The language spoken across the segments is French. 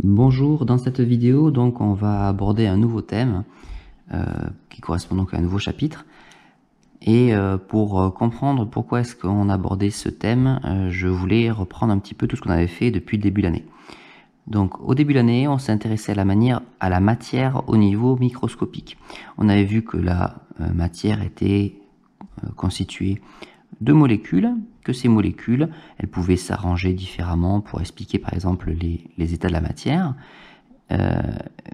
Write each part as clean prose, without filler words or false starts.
Bonjour, dans cette vidéo donc on va aborder un nouveau thème qui correspond donc à un nouveau chapitre et pour comprendre pourquoi est-ce qu'on abordait ce thème, je voulais reprendre un petit peu tout ce qu'on avait fait depuis le début de l'année. Donc au début de l'année, on s'est intéressé à la matière au niveau microscopique. On avait vu que la matière était constituée de molécules, que ces molécules, elles pouvaient s'arranger différemment pour expliquer par exemple les états de la matière,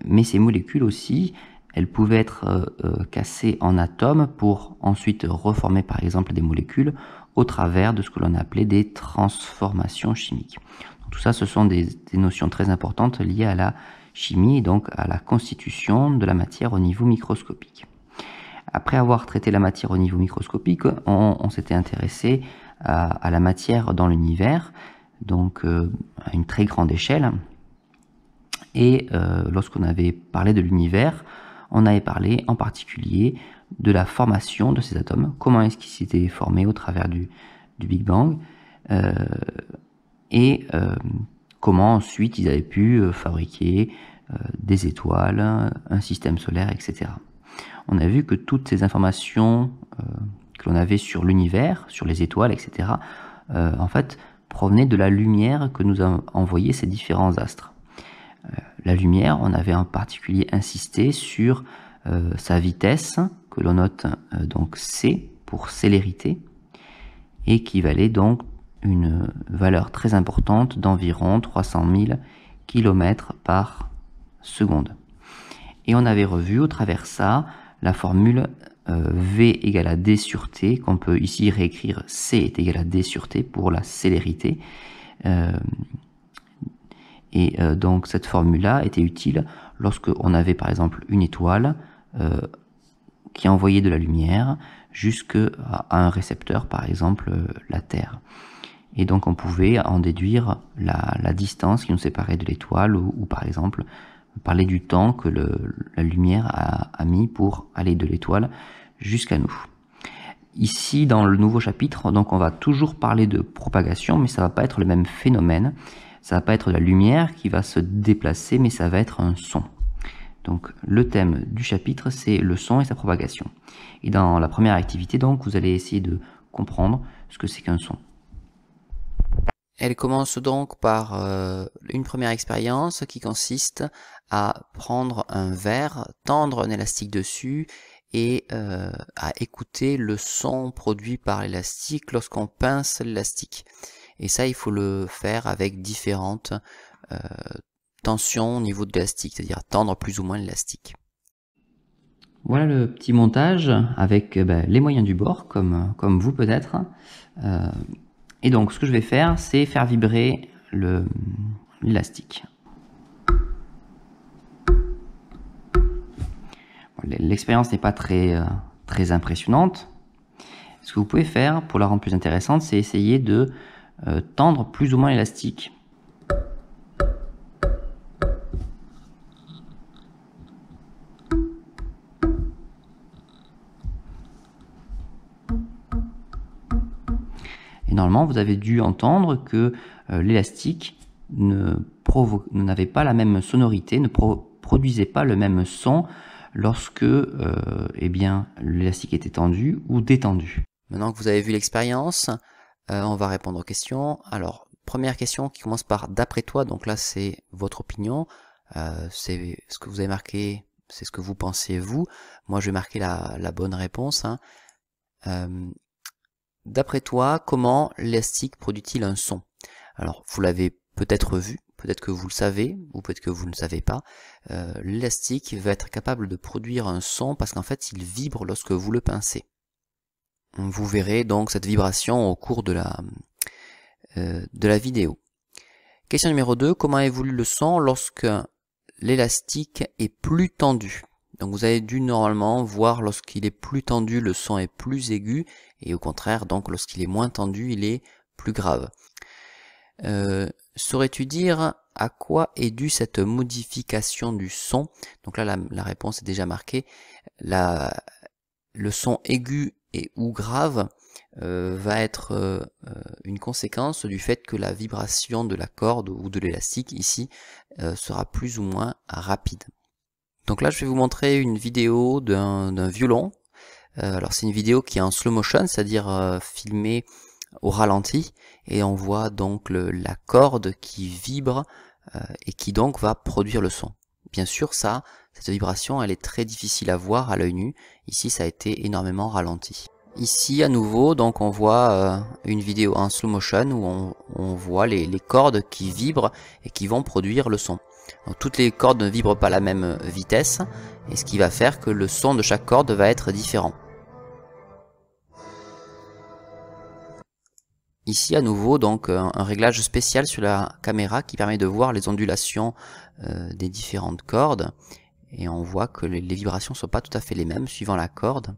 mais ces molécules aussi, elles pouvaient être cassées en atomes pour ensuite reformer par exemple des molécules au travers de ce que l'on appelait des transformations chimiques. Donc, tout ça, ce sont des notions très importantes liées à la chimie et donc à la constitution de la matière au niveau microscopique. Après avoir traité la matière au niveau microscopique, on s'était intéressé à la matière dans l'univers, donc à une très grande échelle. Et lorsqu'on avait parlé de l'univers, on avait parlé en particulier de la formation de ces atomes, comment est-ce qu'ils s'étaient formés au travers du Big Bang, et comment ensuite ils avaient pu fabriquer des étoiles, un système solaire, etc. On a vu que toutes ces informations que l'on avait sur l'univers, sur les étoiles, etc., en fait, provenaient de la lumière que nous ont envoyé ces différents astres. La lumière, on avait en particulier insisté sur sa vitesse, que l'on note donc c pour célérité, et qui valait donc une valeur très importante d'environ 300 000 km par seconde. Et on avait revu au travers ça la formule V égale à D sur T, qu'on peut ici réécrire C est égal à D sur T pour la célérité. Donc cette formule-là était utile lorsqu'on avait par exemple une étoile qui envoyait de la lumière jusqu'à un récepteur, par exemple la Terre. Et donc on pouvait en déduire la distance qui nous séparait de l'étoile ou par exemple parler du temps que la lumière a mis pour aller de l'étoile jusqu'à nous. Ici, dans le nouveau chapitre, donc on va toujours parler de propagation, mais ça va pas être le même phénomène. Ça va pas être la lumière qui va se déplacer, mais ça va être un son. Donc le thème du chapitre, c'est le son et sa propagation. Et dans la première activité, donc, vous allez essayer de comprendre ce que c'est qu'un son. Elle commence donc par une première expérience qui consiste à prendre un verre, tendre un élastique dessus et à écouter le son produit par l'élastique lorsqu'on pince l'élastique. Et ça, il faut le faire avec différentes tensions au niveau de l'élastique, c'est-à-dire tendre plus ou moins l'élastique. Voilà le petit montage avec les moyens du bord, comme vous peut-être. Et donc ce que je vais faire, c'est faire vibrer l'élastique. L'expérience n'est pas très impressionnante. Ce que vous pouvez faire pour la rendre plus intéressante, c'est essayer de tendre plus ou moins l'élastique. Et normalement, vous avez dû entendre que l'élastique n'avait pas la même sonorité, ne produisait pas le même son lorsque l'élastique était tendu ou détendu. Maintenant que vous avez vu l'expérience, on va répondre aux questions. Alors, première question qui commence par d'après toi, donc là c'est votre opinion, c'est ce que vous avez marqué, c'est ce que vous pensez vous. Moi je vais marquer la bonne réponse. D'après toi, comment l'élastique produit-il un son? Alors, vous l'avez peut-être vu, peut-être que vous le savez, ou peut-être que vous ne le savez pas. L'élastique va être capable de produire un son parce qu'en fait, il vibre lorsque vous le pincez. Vous verrez donc cette vibration au cours de la vidéo. Question numéro 2, comment évolue le son lorsque l'élastique est plus tendu? Donc vous avez dû normalement voir lorsqu'il est plus tendu, le son est plus aigu, et au contraire, donc lorsqu'il est moins tendu, il est plus grave. Saurais-tu dire à quoi est due cette modification du son? Donc là, la réponse est déjà marquée. Le son aigu et ou grave va être une conséquence du fait que la vibration de la corde ou de l'élastique ici sera plus ou moins rapide. Donc là je vais vous montrer une vidéo d'un violon. Alors c'est une vidéo qui est en slow motion, c'est-à-dire filmée au ralenti, et on voit donc la corde qui vibre et qui donc va produire le son. Bien sûr cette vibration elle est très difficile à voir à l'œil nu, ici ça a été énormément ralenti. Ici à nouveau donc on voit une vidéo en slow motion où on voit les cordes qui vibrent et qui vont produire le son. Donc, toutes les cordes ne vibrent pas à la même vitesse, et ce qui va faire que le son de chaque corde va être différent. Ici à nouveau donc un réglage spécial sur la caméra qui permet de voir les ondulations des différentes cordes, et on voit que les vibrations ne sont pas tout à fait les mêmes suivant la corde,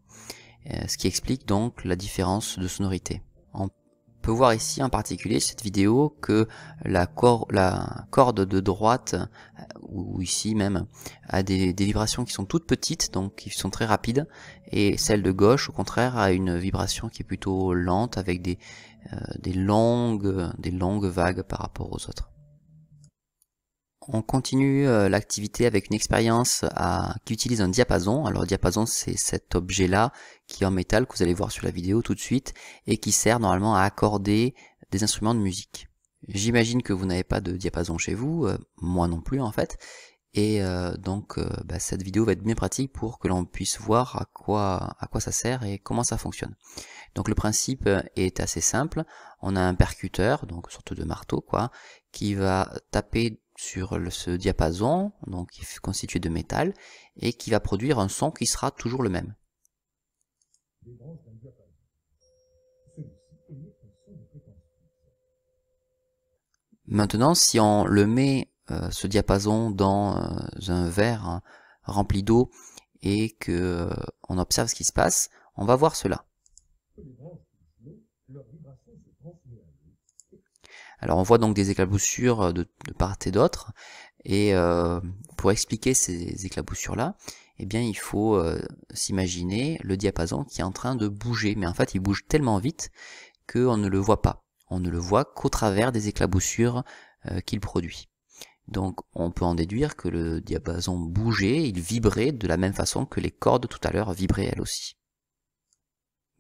ce qui explique donc la différence de sonorité. On peut voir ici en particulier cette vidéo que la corde de droite, ou ici même, a des vibrations qui sont toutes petites, donc qui sont très rapides, et celle de gauche au contraire a une vibration qui est plutôt lente avec des longues vagues par rapport aux autres. On continue l'activité avec une expérience qui utilise un diapason. Alors le diapason c'est cet objet là qui est en métal que vous allez voir sur la vidéo tout de suite et qui sert normalement à accorder des instruments de musique. J'imagine que vous n'avez pas de diapason chez vous, moi non plus en fait, et donc cette vidéo va être bien pratique pour que l'on puisse voir à quoi ça sert et comment ça fonctionne. Donc le principe est assez simple, on a un percuteur, donc une sorte de marteau quoi, qui va taper sur ce diapason, donc qui est constitué de métal, et qui va produire un son qui sera toujours le même. Maintenant, si on le met, ce diapason, dans un verre rempli d'eau et que on observe ce qui se passe, on va voir cela. Alors on voit donc des éclaboussures de part et d'autre, et pour expliquer ces éclaboussures là, eh bien il faut s'imaginer le diapason qui est en train de bouger, mais en fait il bouge tellement vite qu'on ne le voit pas. On ne le voit qu'au travers des éclaboussures qu'il produit. Donc on peut en déduire que le diapason bougeait, il vibrait de la même façon que les cordes tout à l'heure vibraient elles aussi.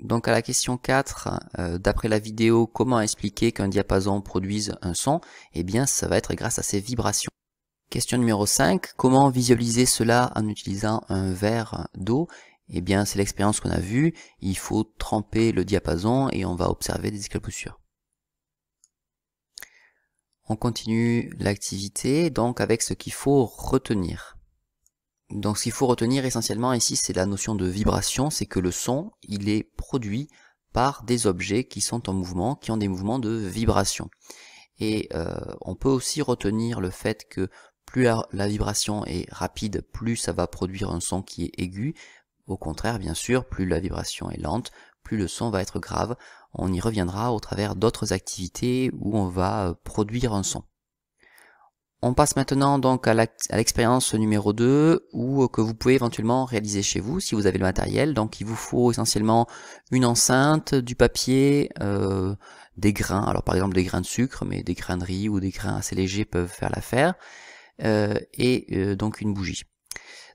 Donc à la question 4, d'après la vidéo, comment expliquer qu'un diapason produise un son? Eh bien ça va être grâce à ses vibrations. Question numéro 5, comment visualiser cela en utilisant un verre d'eau? Eh bien c'est l'expérience qu'on a vue, il faut tremper le diapason et on va observer des éclaboussures. On continue l'activité donc avec ce qu'il faut retenir. Donc ce qu'il faut retenir essentiellement ici c'est la notion de vibration, c'est que le son il est produit par des objets qui sont en mouvement, qui ont des mouvements de vibration. Et on peut aussi retenir le fait que plus la vibration est rapide, plus ça va produire un son qui est aigu. Au contraire bien sûr, plus la vibration est lente, plus le son va être grave. On y reviendra au travers d'autres activités où on va produire un son. On passe maintenant donc à l'expérience numéro 2, que vous pouvez éventuellement réaliser chez vous si vous avez le matériel. Donc il vous faut essentiellement une enceinte, du papier, des grains, alors par exemple des grains de sucre, mais des grains de riz ou des grains assez légers peuvent faire l'affaire, et donc une bougie.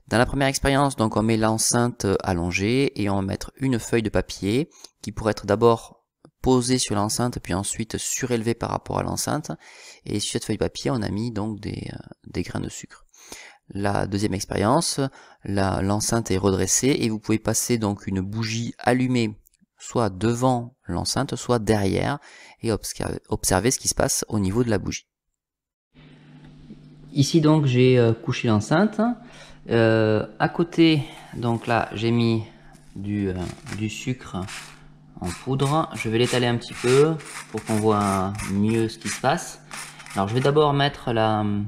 Dans la première expérience, donc on met l'enceinte allongée et on va mettre une feuille de papier qui pourrait être d'abord posée sur l'enceinte puis ensuite surélevée par rapport à l'enceinte, et sur cette feuille de papier on a mis donc des grains de sucre. La deuxième expérience, l'enceinte est redressée et vous pouvez passer donc une bougie allumée soit devant l'enceinte soit derrière et observer ce qui se passe au niveau de la bougie. Ici donc j'ai couché l'enceinte. À côté, donc là j'ai mis du sucre en poudre. Je vais l'étaler un petit peu pour qu'on voit mieux ce qui se passe. Alors je vais d'abord mettre le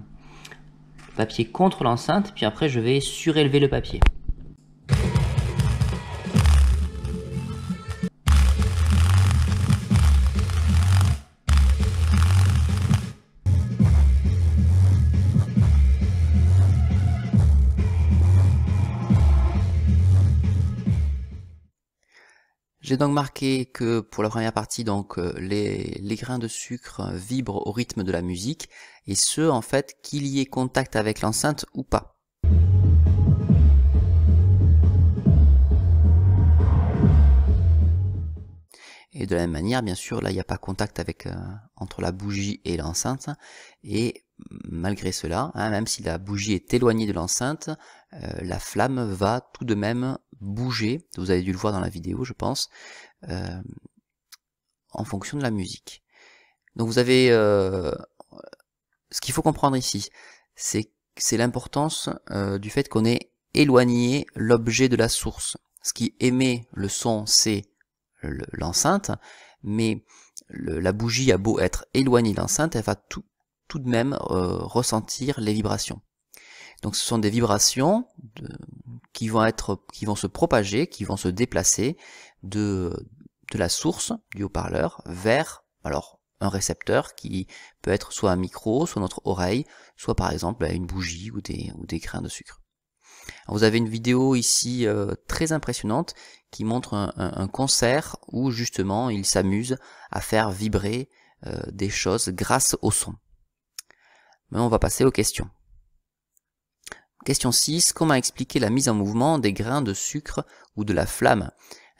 papier contre l'enceinte, puis après je vais surélever le papier. J'ai donc marqué que pour la première partie, donc les grains de sucre vibrent au rythme de la musique, et ce en fait qu'il y ait contact avec l'enceinte ou pas. Et de la même manière, bien sûr, là il n'y a pas contact avec entre la bougie et l'enceinte, et malgré cela, hein, même si la bougie est éloignée de l'enceinte, la flamme va tout de même bouger, vous avez dû le voir dans la vidéo je pense, en fonction de la musique. Donc vous avez, ce qu'il faut comprendre ici, c'est l'importance du fait qu'on ait éloigné l'objet de la source. Ce qui émet le son, c'est l'enceinte, mais la bougie a beau être éloignée de l'enceinte, elle va tout de même ressentir les vibrations. Donc ce sont des vibrations qui vont se propager, qui vont se déplacer de la source du haut-parleur vers un récepteur qui peut être soit un micro, soit notre oreille, soit par exemple une bougie ou des grains de sucre. Alors vous avez une vidéo ici très impressionnante qui montre un concert où justement il s'amuse à faire vibrer des choses grâce au son. Maintenant on va passer aux questions. Question 6. Comment expliquer la mise en mouvement des grains de sucre ou de la flamme?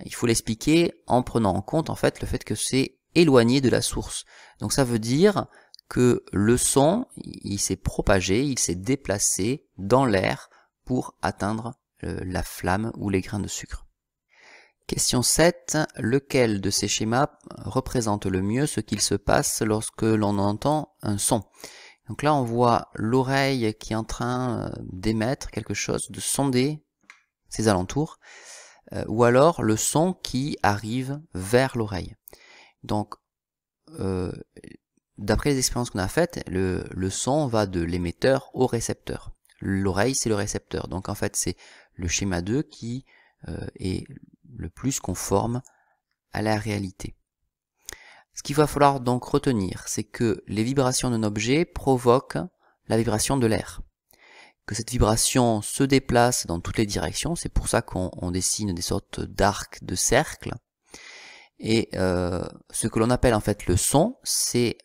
Il faut l'expliquer en prenant en compte en fait le fait que c'est éloigné de la source. Donc ça veut dire que le son, il s'est propagé, il s'est déplacé dans l'air pour atteindre la flamme ou les grains de sucre. Question 7. Lequel de ces schémas représente le mieux ce qu'il se passe lorsque l'on entend un son? Donc là on voit l'oreille qui est en train d'émettre quelque chose, de sonder ses alentours, ou alors le son qui arrive vers l'oreille. Donc d'après les expériences qu'on a faites, le son va de l'émetteur au récepteur. L'oreille c'est le récepteur, donc en fait c'est le schéma 2 qui est le plus conforme à la réalité. Ce qu'il va falloir donc retenir, c'est que les vibrations d'un objet provoquent la vibration de l'air. Que cette vibration se déplace dans toutes les directions, c'est pour ça qu'on dessine des sortes d'arcs, de cercles. Et ce que l'on appelle en fait le son, c'est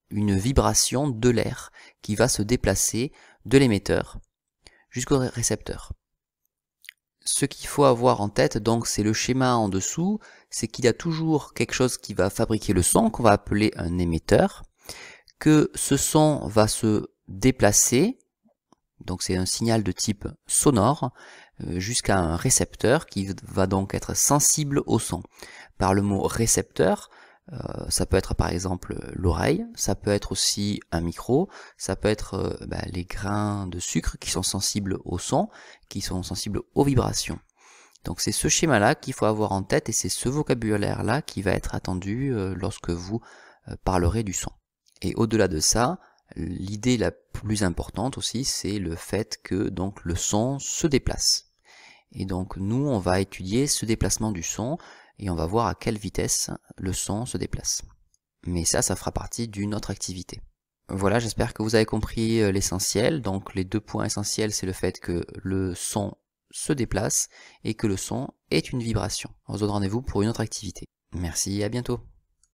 une vibration de l'air qui va se déplacer de l'émetteur jusqu'au récepteur. Ce qu'il faut avoir en tête, donc, c'est le schéma en dessous, c'est qu'il y a toujours quelque chose qui va fabriquer le son, qu'on va appeler un émetteur, que ce son va se déplacer, donc c'est un signal de type sonore, jusqu'à un récepteur qui va donc être sensible au son. Par le mot récepteur, ça peut être par exemple l'oreille, ça peut être aussi un micro, ça peut être les grains de sucre qui sont sensibles au son, qui sont sensibles aux vibrations. Donc c'est ce schéma-là qu'il faut avoir en tête et c'est ce vocabulaire-là qui va être attendu lorsque vous parlerez du son. Et au-delà de ça, l'idée la plus importante aussi, c'est le fait que donc le son se déplace. Et donc nous, on va étudier ce déplacement du son et on va voir à quelle vitesse le son se déplace. Mais ça fera partie d'une autre activité. Voilà, j'espère que vous avez compris l'essentiel. Donc les 2 points essentiels, c'est le fait que le son se déplace et que le son est une vibration. On se donne rendez-vous pour une autre activité. Merci et à bientôt.